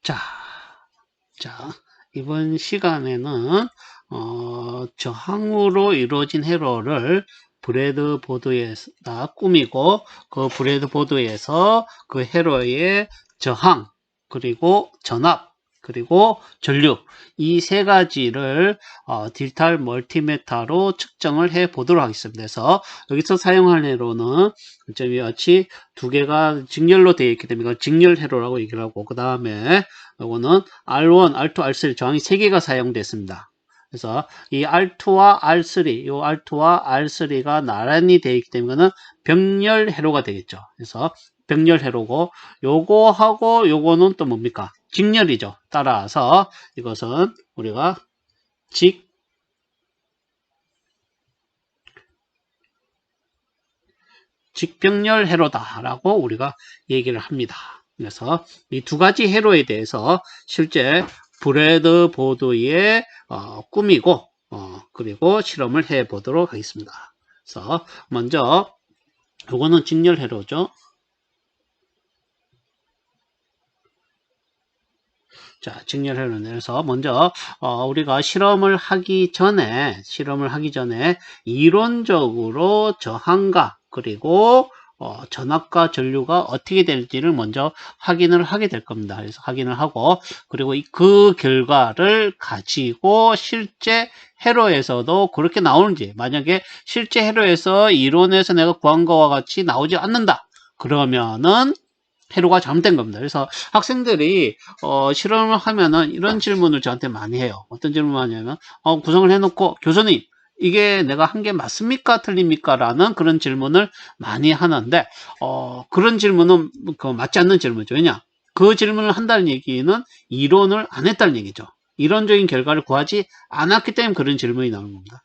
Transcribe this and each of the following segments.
자, 자, 이번 시간에는 저항으로 이루어진 회로를 브레드보드에다 꾸미고 그 브레드보드에서 그 회로의 저항 그리고 전압 그리고 전류 이 세 가지를 디지털 멀티미터로 측정을 해 보도록 하겠습니다. 그래서 여기서 사용할 회로는 여기 두 개가 직렬로 되어 있기 때문에 직렬 회로라고 얘기를 하고, 그 다음에 이거는 R1, R2, R3 저항이 3개가 사용됐습니다. 그래서 이 R2와 R3, 요 R2와 R3가 나란히 되어 있기 때문에 이거는 병렬 회로가 되겠죠. 그래서 병렬 회로고, 요거하고 요거는 또 뭡니까? 직렬이죠. 따라서 이것은 우리가 직병렬 회로다라고 우리가 얘기를 합니다. 그래서 이 두 가지 회로에 대해서 실제 브레드보드에 꾸미고 그리고 실험을 해 보도록 하겠습니다. 그래서 먼저 이거는 직렬 회로죠. 자, 직렬 회로는 그래서 먼저 우리가 실험을 하기 전에 이론적으로 저항과 그리고 전압과 전류가 어떻게 될지를 먼저 확인을 하게 될 겁니다. 그래서 확인을 하고, 그리고 그 결과를 가지고 실제 회로에서도 그렇게 나오는지, 만약에 실제 회로에서 이론에서 내가 구한 것과 같이 나오지 않는다 그러면은 회로가 잘못된 겁니다. 그래서 학생들이 실험을 하면은 이런 질문을 저한테 많이 해요. 어떤 질문을 하냐면 구성을 해놓고 교수님 이게 내가 한 게 맞습니까 틀립니까 라는 그런 질문을 많이 하는데 그런 질문은 맞지 않는 질문이죠. 왜냐, 그 질문을 한다는 얘기는 이론을 안 했다는 얘기죠. 이론적인 결과를 구하지 않았기 때문에 그런 질문이 나오는 겁니다.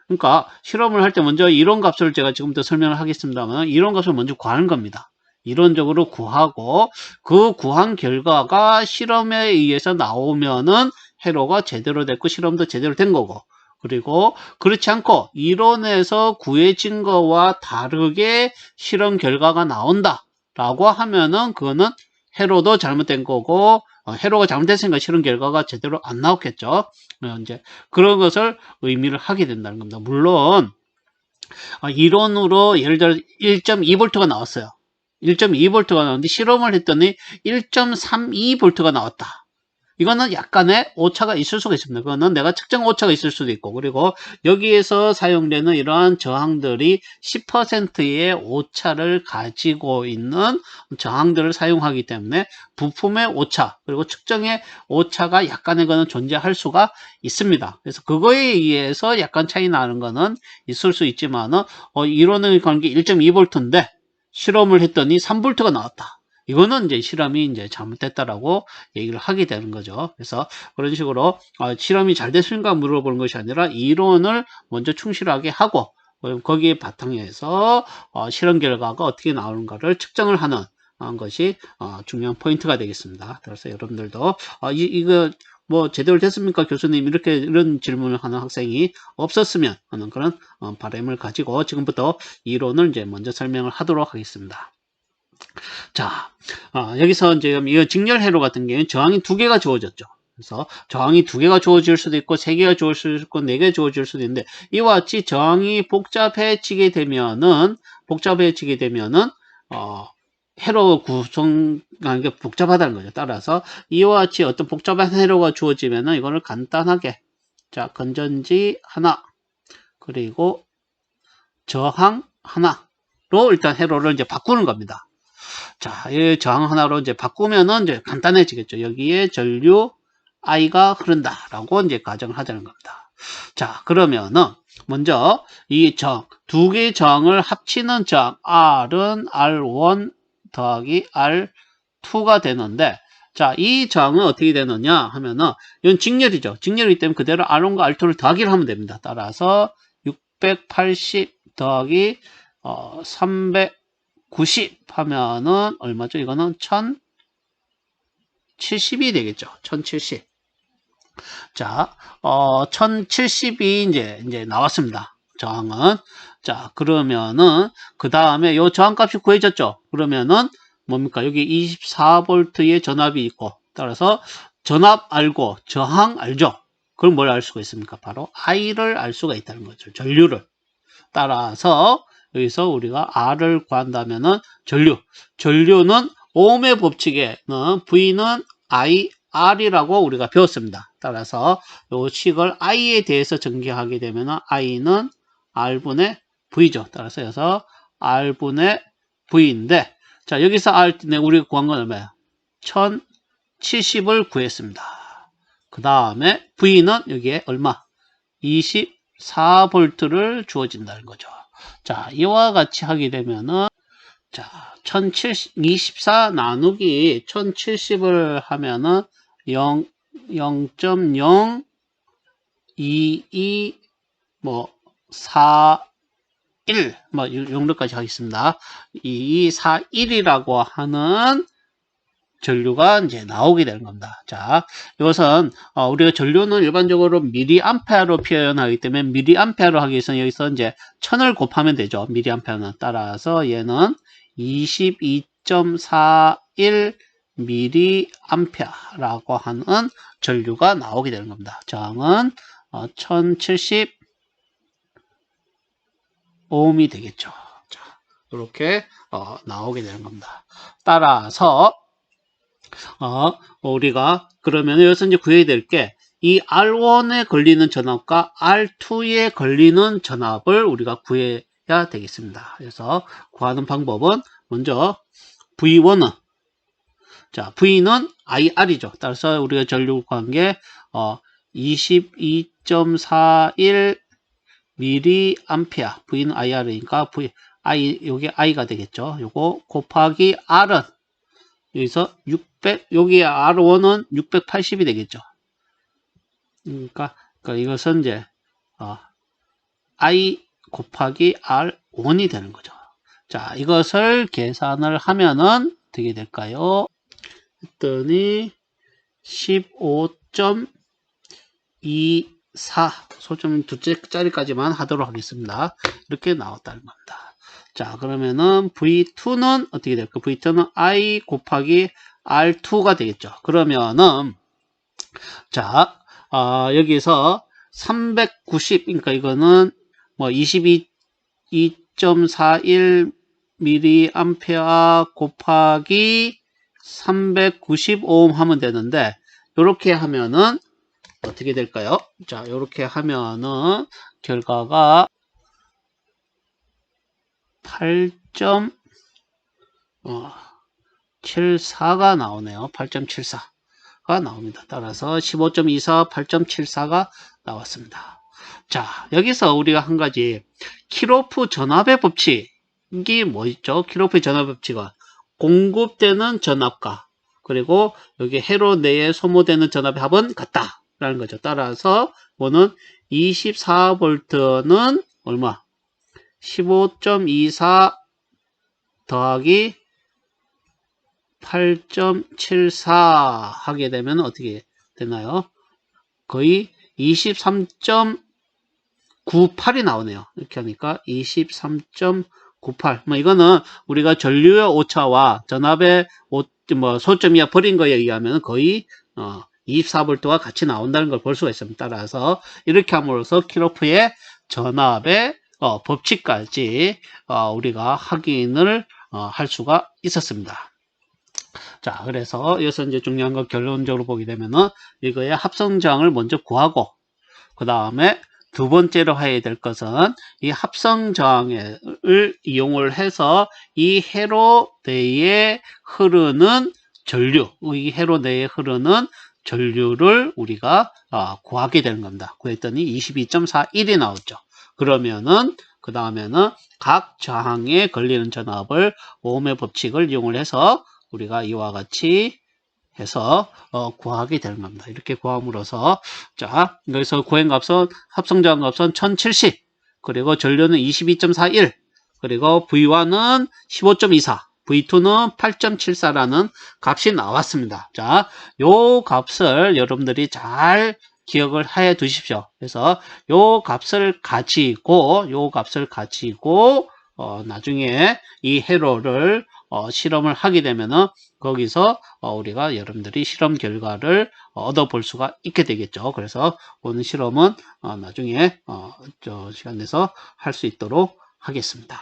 그러니까 실험을 할 때 먼저 이론 값을 제가 지금부터 설명을 하겠습니다만 이론 값을 먼저 구하는 겁니다. 이론적으로 구하고 그 구한 결과가 실험에 의해서 나오면은 회로가 제대로 됐고 실험도 제대로 된 거고, 그리고 그렇지 않고 이론에서 구해진 거와 다르게 실험 결과가 나온다 라고 하면은 그거는 회로도 잘못된 거고 회로가 잘못됐으니까 실험 결과가 제대로 안 나왔겠죠. 이제 그런 것을 의미를 하게 된다는 겁니다. 물론 이론으로 예를 들어 1.2V가 나왔어요. 1.2V가 나왔는데 실험을 했더니 1.32V가 나왔다. 이거는 약간의 오차가 있을 수가 있습니다. 그거는 내가 측정 오차가 있을 수도 있고, 그리고 여기에서 사용되는 이러한 저항들이 10%의 오차를 가지고 있는 저항들을 사용하기 때문에 부품의 오차 그리고 측정의 오차가 약간의 거는 존재할 수가 있습니다. 그래서 그거에 의해서 약간 차이 나는 거는 있을 수 있지만은 이론의 관계 1.2V인데 실험을 했더니 3V가 나왔다. 이거는 이제 실험이 이제 잘못됐다라고 얘기를 하게 되는 거죠. 그래서 그런 식으로 실험이 잘 됐습니까 물어보는 것이 아니라 이론을 먼저 충실하게 하고 거기에 바탕에서 실험 결과가 어떻게 나오는가를 측정을 하는 것이 중요한 포인트가 되겠습니다. 그래서 여러분들도 이거 뭐 제대로 됐습니까 교수님 이런 질문을 하는 학생이 없었으면 하는 그런 바람을 가지고 지금부터 이론을 이제 먼저 설명을 하도록 하겠습니다. 자, 여기서 이제 이 직렬 회로 같은 경우에는 저항이 2개가 주어졌죠. 그래서 저항이 2개가 주어질 수도 있고 3개가 주어질 수도 있고 4개가 주어질 수도 있는데 이와 같이 저항이 복잡해지게 되면은 회로 구성하는 게 복잡하다는 거죠. 따라서 이와 같이 어떤 복잡한 회로가 주어지면은 이거를 간단하게 건전지 하나 그리고 저항 하나로 일단 회로를 이제 바꾸는 겁니다. 자, 이 저항 하나로 이제 바꾸면은 이제 간단해지겠죠. 여기에 전류 I가 흐른다라고 이제 가정을 하자는 겁니다. 자, 그러면은 먼저 이 두 개의 저항을 합치는 저항 R은 R1 더하기 R2가 되는데, 자, 이 저항은 어떻게 되느냐 하면은 이건 직렬이죠. 직렬이기 때문에 그대로 R1과 R2를 더하기를 하면 됩니다. 따라서 680 더하기 390 하면은 얼마죠? 이거는 1070이 되겠죠. 1070. 자, 1070이 이제 나왔습니다. 저항은. 자, 그러면은 그 다음에 요 저항값이 구해졌죠. 그러면은 뭡니까? 여기 24V의 전압이 있고 따라서 전압 알고 저항 알죠? 그걸 뭘 알 수가 있습니까? 바로 I를 알 수가 있다는 거죠. 전류를. 따라서 여기서 우리가 R을 구한다면은 전류는 오음의 법칙에는 V는 IR이라고 우리가 배웠습니다. 따라서 이 식을 I에 대해서 전개하게 되면은 I는 R분의 V죠. 따라서 여기서 R분의 V인데, 자, 여기서 R, 우리가 구한 건 얼마야? 1070을 구했습니다. 그 다음에 V는 여기에 얼마? 24V를 주어진다는 거죠. 자, 이와 같이 하게 되면은, 자, 1024 나누기 1070을 하면은 0.022 뭐 41 뭐 용도까지 하겠습니다. 2241이라고 하는 전류가 이제 나오게 되는 겁니다. 자, 이것은 우리가 전류는 일반적으로 미리암페어로 표현하기 때문에 미리암페어로 하기 위해서는 여기서 이제 1000을 곱하면 되죠. 미리암페어는. 따라서 얘는 22.41 미리암페어라고 하는 전류가 나오게 되는 겁니다. 저항은 1070 오음이 되겠죠. 자, 이렇게 나오게 되는 겁니다. 따라서 우리가 그러면 여기서 이제 구해야 될 게 이 R1에 걸리는 전압과 R2에 걸리는 전압을 우리가 구해야 되겠습니다. 그래서 구하는 방법은 먼저 V1은 자, V는 IR이죠. 따라서 우리가 전류 구한 게 22.41 mA V는 IR이니까 요게 I가 되겠죠. 요거 곱하기 R은 여기서 600, 여기 R1은 680이 되겠죠. 그러니까 이것은 이제, I 곱하기 R1이 되는 거죠. 자, 이것을 계산을 하면은 어떻게 될까요? 했더니 15.24, 소점 두째 짜리까지만 하도록 하겠습니다. 이렇게 나왔다는 겁니다. 자, 그러면은 V2는 어떻게 될까? V2는 I 곱하기 R2가 되겠죠. 그러면은, 자, 여기서 390, 그러니까 이거는 뭐 22.41 mA 곱하기 395옴 하면 되는데, 이렇게 하면은 어떻게 될까요? 자, 이렇게 하면은 결과가 8.74가 나오네요. 8.74가 나옵니다. 따라서 15.24, 8.74가 나왔습니다. 자, 여기서 우리가 한 가지 킬오프 전압의 법칙이 뭐 있죠? 킬오프 전압 법칙은 공급되는 전압과 그리고 여기 회로 내에 소모되는 전압의 합은 같다 라는 거죠. 따라서 뭐는 24V는 얼마? 15.24 더하기 8.74 하게 되면 어떻게 되나요? 거의 23.98이 나오네요. 이렇게 하니까 23.98. 뭐 이거는 우리가 전류의 오차와 전압의 소점 이하 버린 거에 의하면 거의 24V와 같이 나온다는 걸 볼 수가 있습니다. 따라서 이렇게 함으로써 킬오프의 전압의 법칙까지 우리가 확인을 할 수가 있었습니다. 자, 그래서 여기서 이제 중요한 건 결론적으로 보게 되면은 이거의 합성저항을 먼저 구하고 그 다음에 두 번째로 해야 될 것은 이 합성저항을 이용을 해서 이 회로 내에 흐르는 전류, 이 회로 내에 흐르는 전류를 우리가 구하게 되는 겁니다. 구했더니 22.41이 나왔죠. 그러면은 그 다음에는 각 저항에 걸리는 전압을 오음의 법칙을 이용을 해서 우리가 이와 같이 해서 구하게 되는 겁니다. 이렇게 구함으로써 자, 여기서 구한 값은 합성저항 값은 1070 그리고 전류는 22.41 그리고 V1은 15.24 V2는 8.74라는 값이 나왔습니다. 자, 요 값을 여러분들이 잘 기억을 해 두십시오. 그래서 요 값을 가지고 나중에 이 회로를 실험을 하게 되면은 거기서 우리가 여러분들이 실험 결과를 얻어볼 수가 있게 되겠죠. 그래서 오늘 실험은 나중에 저 시간 내서 할 수 있도록 하겠습니다.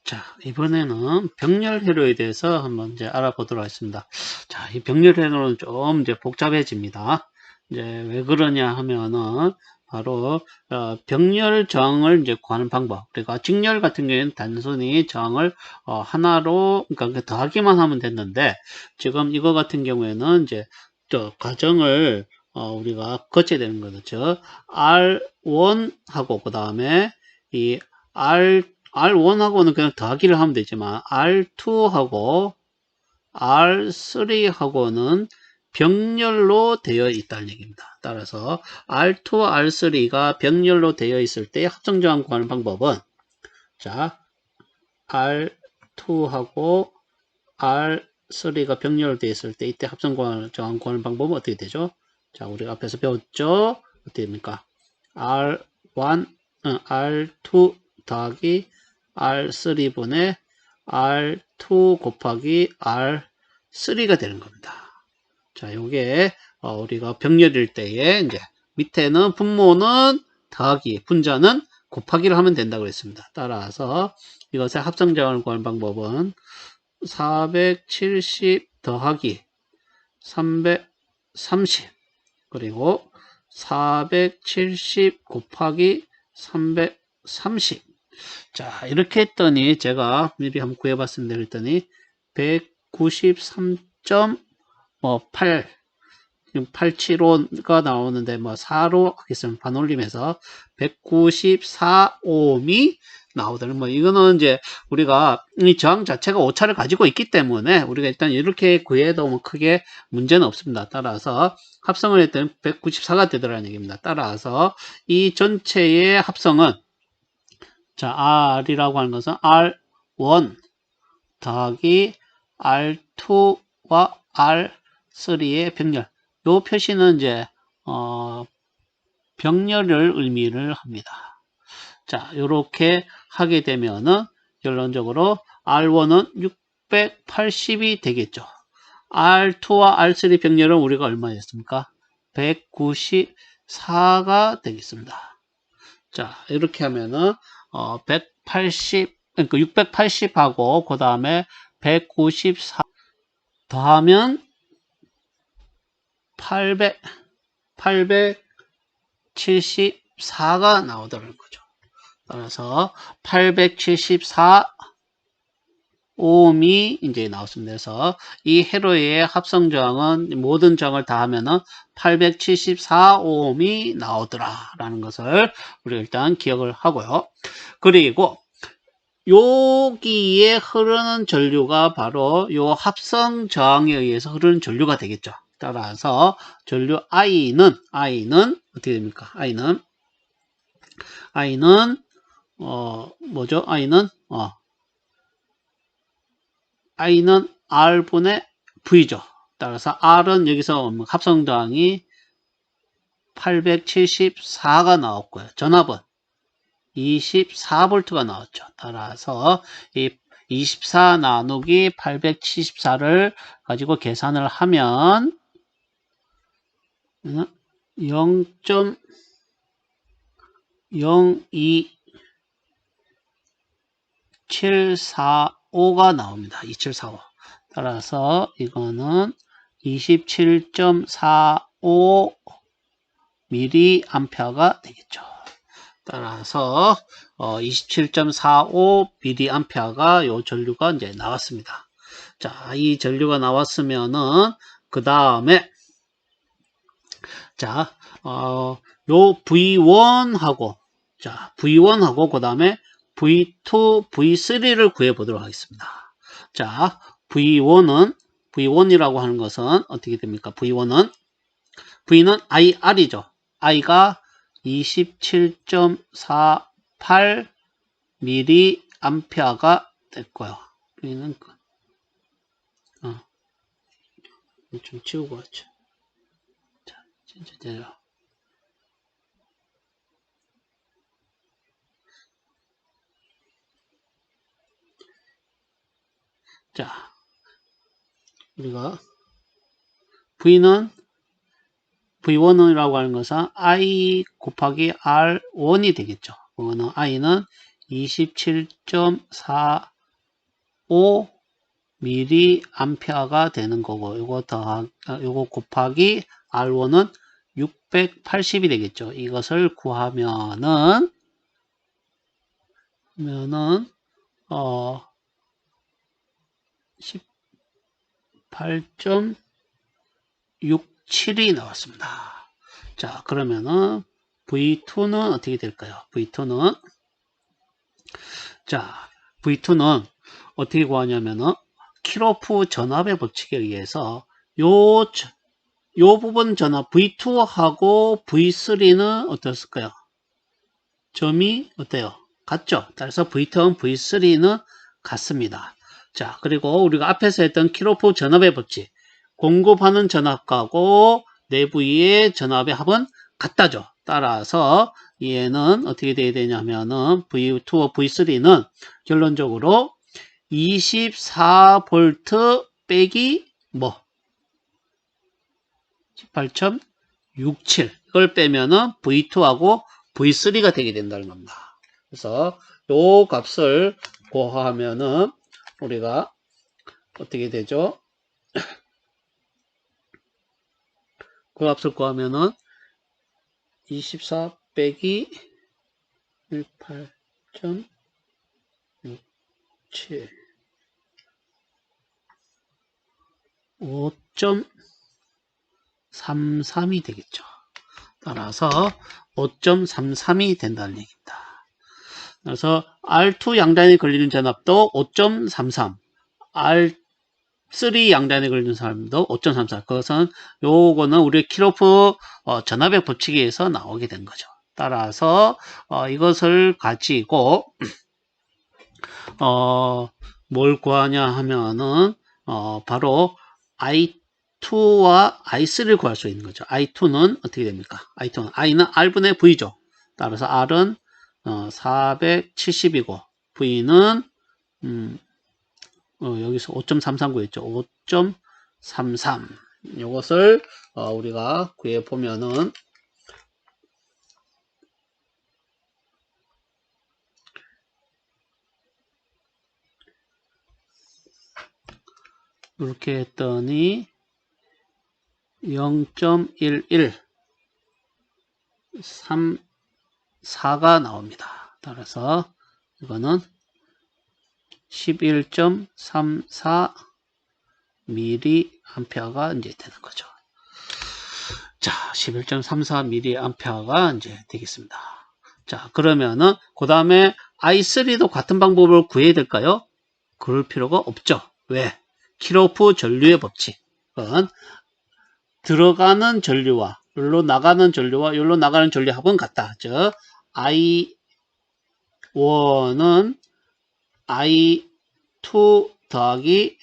자, 이번에는 병렬회로에 대해서 한번 이제 알아보도록 하겠습니다. 자, 이 병렬회로는 좀 이제 복잡해집니다. 이제 왜 그러냐 하면은 바로 병렬 저항을 이제 구하는 방법. 그러니까 직렬 같은 경우에는 단순히 저항을 하나로 그러니까 더하기만 하면 됐는데 지금 이거 같은 경우에는 이제 저 과정을 우리가 거쳐야 되는 거죠. R1하고 그 다음에 이 R1하고는 그냥 더하기를 하면 되지만 R2하고 R3하고는 병렬로 되어 있다는 얘기입니다. 따라서 R2와 R3가 병렬로 되어 있을 때 합성저항 구하는 방법은 자 R2하고 R3가 병렬로 되어 있을 때 이때 합성저항 구하는 방법은 어떻게 되죠? 자 우리가 앞에서 배웠죠? 어떻게 됩니까? R2 더하기 R3분의 R2 곱하기 R3가 되는 겁니다. 자, 요게 우리가 병렬일 때에 이제 밑에는 분모는 더하기, 분자는 곱하기를 하면 된다고 그랬습니다. 따라서 이것의 합성저항을 구하는 방법은 470 더하기 330 그리고 470 곱하기 330 자, 이렇게 했더니 제가 미리 한번 구해봤습니다. 그랬더니 193.8 875가 나오는데 뭐 4로 하겠습니다. 반올림해서 194ohm이 나오더라고요. 뭐 이거는 이제 우리가 이 저항 자체가 오차를 가지고 있기 때문에 우리가 일단 이렇게 구해도 뭐 크게 문제는 없습니다. 따라서 합성을 했더니 194가 되더라는 얘기입니다. 따라서 이 전체의 합성은 자, R이라고 하는 것은 R1 더하기 R2와 R3의 병렬. 요 표시는 이제, 병렬을 의미를 합니다. 자, 요렇게 하게 되면은, 결론적으로 R1은 680이 되겠죠. R2와 R3 병렬은 우리가 얼마였습니까? 194가 되겠습니다. 자, 이렇게 하면은, 180, 그러니까 680하고, 그 다음에 194 더하면 874가 나오더라는 거죠. 따라서 874 ohm이 이제 나왔습니다. 그래서 이 회로의 합성 저항은 모든 저항을 다 하면은 874 ohm이 나오더라라는 것을 우리 일단 기억을 하고요. 그리고 여기에 흐르는 전류가 바로 요 합성 저항에 의해서 흐르는 전류가 되겠죠. 따라서 전류 I는 어떻게 됩니까? I는 뭐죠? I는 R분의 V죠. 따라서 R은 여기서 합성 저항이 874가 나왔고요. 전압은 24V가 나왔죠. 따라서 이 24 나누기 874를 가지고 계산을 하면 0.02745가 나옵니다. 2745. 따라서 이거는 27.45 mA가 되겠죠. 따라서 27.45 mA가 요 전류가 이제 나왔습니다. 자, 이 전류가 나왔으면은 그 다음에 자, 요 V1하고 자, V1하고 그 다음에 V2, V3를 구해 보도록 하겠습니다. 자, V1이라고 하는 것은 어떻게 됩니까? V는 IR이죠. I가 27.48 mA가 됐고요. V는 좀 치우고 왔죠. 자, 진짜 내려. 자, 우리가 V는 V1이라고 하는 것은 I 곱하기 R1이 되겠죠. 그거는 I는 27.45 mA가 되는 거고, 요거 곱하기 R1은 680이 되겠죠. 이것을 구하면은 18.67이 나왔습니다. 자, 그러면은 V2는 어떻게 될까요? V2는 어떻게 구하냐면은 키로프 전압의 법칙에 의해서 요 부분 전압 V2하고 V3는 어떻을까요? 점이 어때요? 같죠? 따라서 V2와 V3는 같습니다. 자, 그리고 우리가 앞에서 했던 키로프 전압의 법칙, 공급하는 전압하고 내부의 전압의 합은 같다죠. 따라서 얘는 어떻게 돼야 되냐면은 V2와 V3는 결론적으로 24V 빼기 18.67 이걸 빼면은 V2하고 V3가 되게 된다는 겁니다. 그래서 요 값을 구하면은 우리가 어떻게 되죠? 그 값을 구하면은 24 빼기 18.67 5.33이 되겠죠. 따라서 5.33이 된다는 얘기입니다. 그래서 R2 양단에 걸리는 전압도 5.33, R3 양단에 걸리는 전압도 5.34. 그것은 요거는 우리 키로프 전압의 법칙에 의해서 나오게 된 거죠. 따라서 이것을 가지고 뭘 구하냐 하면은 바로 I2와 I3를 구할 수 있는 거죠. I2는 어떻게 됩니까? I는 R분의 V죠. 따라서 R은 470이고 V는 여기서 5.33 구했죠. 5.33 이것을 우리가 구해 보면은 이렇게 했더니 0.1134가 나옵니다. 따라서 이거는 11.34 mA가 이제 되는 거죠. 자, 11.34 mA가 이제 되겠습니다. 자, 그러면은 그 다음에 I3도 같은 방법을 구해야 될까요? 그럴 필요가 없죠. 왜? 키로프 전류의 법칙은 들어가는 전류와 여기로 나가는 전류와 여기로 나가는 전류 합은 같다. 즉 I1은 I2 더하기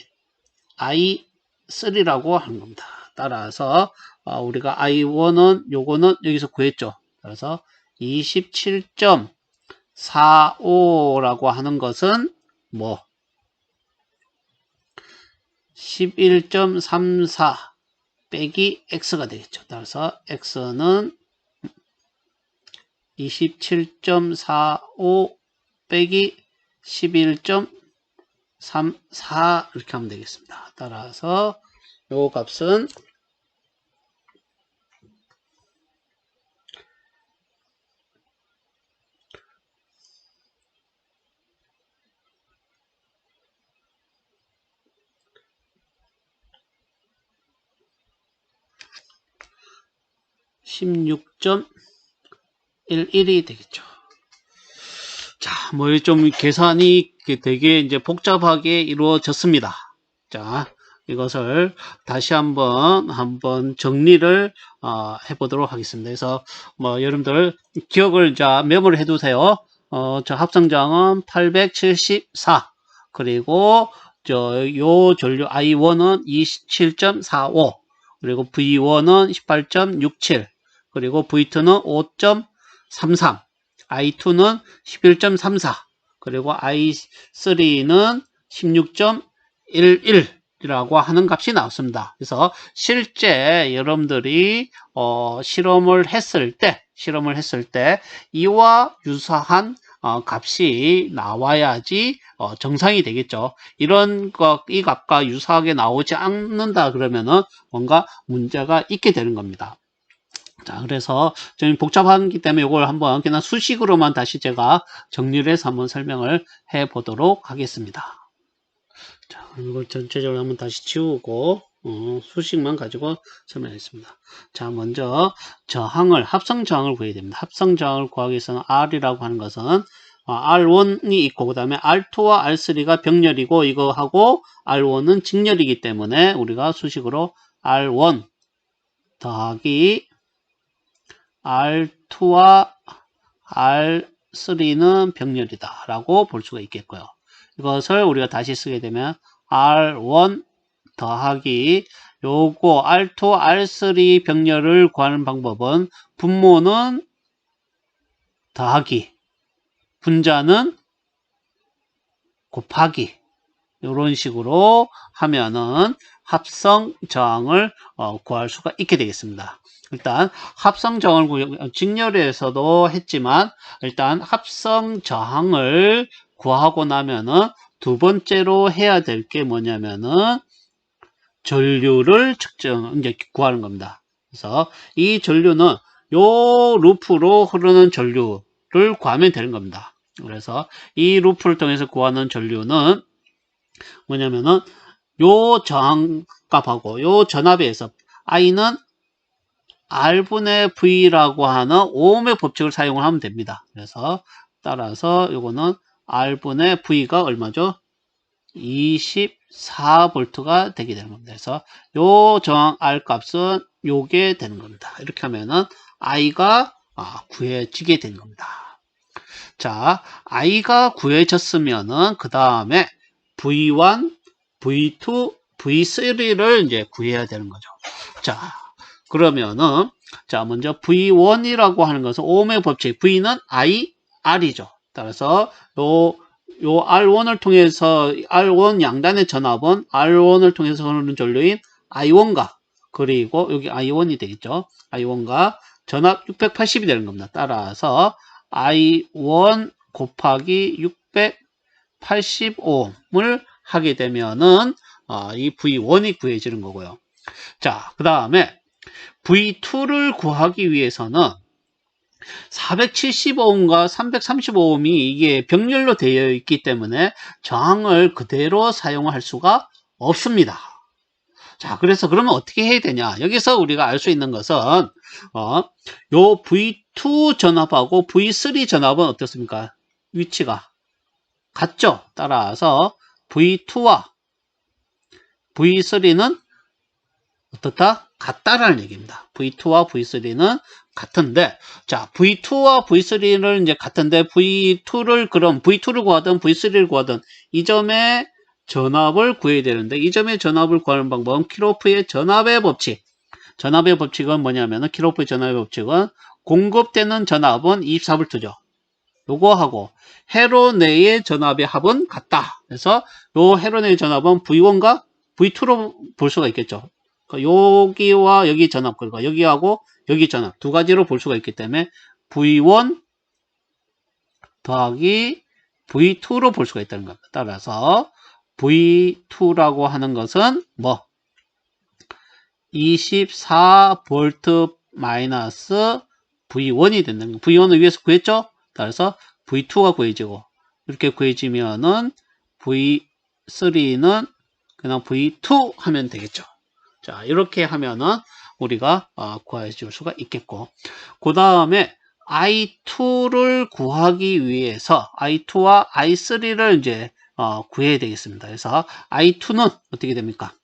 I3라고 하는 겁니다. 따라서 우리가 I1은 요거는 여기서 구했죠. 따라서 27.45라고 하는 것은 11.34 빼기 X가 되겠죠. 따라서 X는 27.45 빼기 11.34 이렇게 하면 되겠습니다. 따라서 요 값은 16.11이 되겠죠. 자, 뭐 좀 계산이 되게 이제 복잡하게 이루어졌습니다. 자, 이것을 다시 한번 정리를 해보도록 하겠습니다. 그래서 뭐 여러분들 기억을 메모를 해두세요. 저 합성장은 874 그리고 요 전류 I1은 27.45 그리고 V1은 18.67 그리고 V2는 5.33 I2는 11.34 그리고 I3는 16.11 이라고 하는 값이 나왔습니다. 그래서 실제 여러분들이 실험을 했을 때 이와 유사한 값이 나와야지 정상이 되겠죠. 이 값과 유사하게 나오지 않는다 그러면은 뭔가 문제가 있게 되는 겁니다. 자, 그래서 좀 복잡하기 때문에 이걸 한번 그냥 수식으로만 다시 제가 정리를 해서 한번 설명을 해 보도록 하겠습니다. 자, 이걸 전체적으로 한번 다시 지우고 수식만 가지고 설명하겠습니다. 자, 먼저 합성 저항을 구해야 됩니다. 합성 저항을 구하기 위해서는 R이라고 하는 것은 R1이 있고 그 다음에 R2와 R3가 병렬이고 이거하고 R1은 직렬이기 때문에 우리가 수식으로 R1 더하기 R2와 R3는 병렬이다 라고 볼 수가 있겠고요. 이것을 우리가 다시 쓰게 되면 R1 더하기 요거 R2, R3 병렬을 구하는 방법은 분모는 더하기, 분자는 곱하기 이런 식으로 하면은 합성 저항을 구할 수가 있게 되겠습니다. 일단 합성 저항을 직렬에서도 했지만 일단 합성 저항을 구하고 나면은 두 번째로 해야 될 게 뭐냐면은 전류를 이제 구하는 겁니다. 그래서 이 전류는 요 루프로 흐르는 전류를 구하면 되는 겁니다. 그래서 이 루프를 통해서 구하는 전류는 뭐냐면은 요 저항값하고 요 전압에서 I는 R분의 V라고 하는 오음의 법칙을 사용을 하면 됩니다. 그래서 따라서 요거는 R분의 V가 얼마죠? 24V가 되게 되는 겁니다. 그래서 요 저항 R 값은 요게 되는 겁니다. 이렇게 하면은 I가 구해지게 되는 겁니다. 자, I가 구해졌으면은 그 다음에 V1, V2, V3를 이제 구해야 되는 거죠. 자, 그러면은 자, 먼저 V1이라고 하는 것은 오음의 법칙, V는 I, R이죠. 따라서 요 R1을 통해서 R1 양단의 전압은 R1을 통해서 흐르는 전류인 I1과 그리고 여기 I1이 되겠죠. I1과 전압 680이 되는 겁니다. 따라서 I1 곱하기 680옴을 하게 되면은 이 V1이 구해지는 거고요. 자, 그 다음에 V2를 구하기 위해서는 475옴과 335옴이 이게 병렬로 되어 있기 때문에 저항을 그대로 사용할 수가 없습니다. 자, 그래서 그러면 어떻게 해야 되냐? 여기서 우리가 알 수 있는 것은 요 V2 전압하고 V3 전압은 어떻습니까? 위치가 같죠? 따라서 V2와 V3는 어떻다? 같다라는 얘기입니다. V2와 V3는 같은데, 자, V2와 V3는 이제 같은데, 그럼 V2를 구하든 V3를 구하든 이 점의 전압을 구해야 되는데, 이 점의 전압을 구하는 방법은 키로프의 전압의 법칙. 전압의 법칙은 뭐냐면은, 키로프의 전압의 법칙은 공급되는 전압은 24V죠. 요거하고, 회로 내의 전압의 합은 같다. 그래서 요 회로 내의 전압은 V1과 V2로 볼 수가 있겠죠. 여기와 여기 전압, 그리고 여기하고 여기 전압 두 가지로 볼 수가 있기 때문에 V1 더하기 V2로 볼 수가 있다는 겁니다. 따라서 V2라고 하는 것은 뭐 24V 마이너스 V1이 된다는 거예요. V1을 위에서 구했죠? 따라서 V2가 구해지고 이렇게 구해지면은 V3는 그냥 V2 하면 되겠죠. 자, 이렇게 하면은 우리가 구해 줄 수가 있겠고, 그 다음에 I2를 구하기 위해서 I2와 I3를 이제 구해야 되겠습니다. 그래서 I2는 어떻게 됩니까?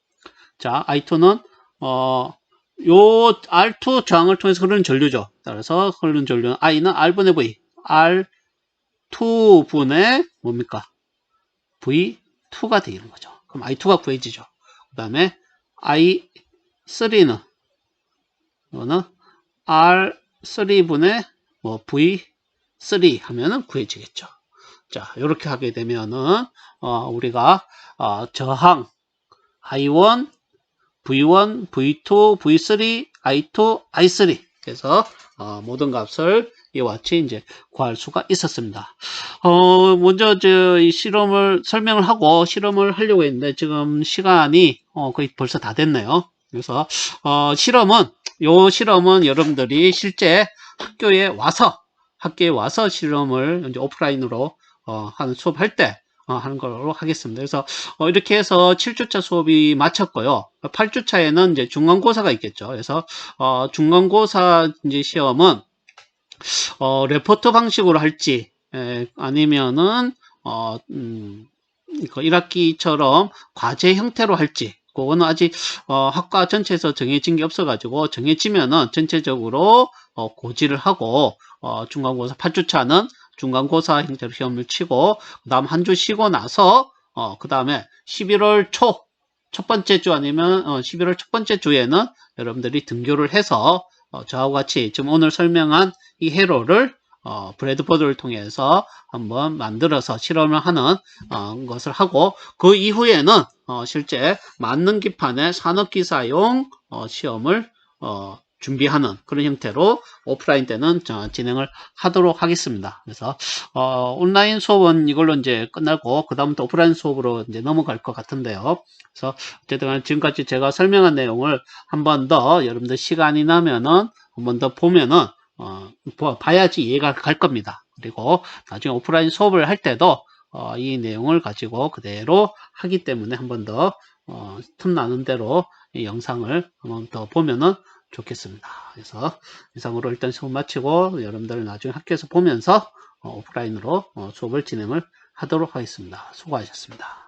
자, I2는 요 R2 저항을 통해서 흐르는 전류죠. 따라서 흐르는 전류는 I는 R분의 V, R2분의 뭡니까? V2가 되는 거죠. 그럼 I2가 구해지죠. 그 다음에 I3는 이거는 R3분의 뭐 V3 하면은 구해지겠죠. 자, 이렇게 하게 되면은 우리가 저항 I1, V1, V2, V3, I2, I3. 그래서 모든 값을 이와 같이 이제 구할 수가 있었습니다. 먼저 이 실험을 설명을 하고 실험을 하려고 했는데 지금 시간이 거의 벌써 다 됐네요. 그래서 요 실험은 여러분들이 실제 학교에 와서 실험을 이제 오프라인으로 하는 수업할 때 하는 걸로 하겠습니다. 그래서 이렇게 해서 7주차 수업이 마쳤고요. 8주차에는 이제 중간고사가 있겠죠. 그래서 중간고사 이제 시험은 레포트 방식으로 할지 아니면은 이거 1학기처럼 과제 형태로 할지 그거는 아직 학과 전체에서 정해진 게 없어가지고 정해지면은 전체적으로 고지를 하고 중간고사 8주차는 중간고사 형태로 시험을 치고 그 다음 한 주 쉬고 나서 그 다음에 11월 초 첫 번째 주 아니면 11월 첫 번째 주에는 여러분들이 등교를 해서 저하고 같이 지금 오늘 설명한 이 회로를 브래드포드를 통해서 한번 만들어서 실험을 하는 것을 하고 그 이후에는 실제 만능기판의 산업기사용 시험을 준비하는 그런 형태로 오프라인 때는 진행을 하도록 하겠습니다. 그래서 온라인 수업은 이걸로 이제 끝나고 그 다음부터 오프라인 수업으로 이제 넘어갈 것 같은데요. 그래서 어쨌든 지금까지 제가 설명한 내용을 한 번 더 여러분들 시간이 나면은 한 번 더 보면은 봐야지 이해가 갈 겁니다. 그리고 나중에 오프라인 수업을 할 때도 이 내용을 가지고 그대로 하기 때문에 한 번 더 틈나는 대로 이 영상을 한 번 더 보면은 좋겠습니다. 그래서 이상으로 일단 수업 마치고 여러분들 나중에 학교에서 보면서 오프라인으로 수업을 진행을 하도록 하겠습니다. 수고하셨습니다.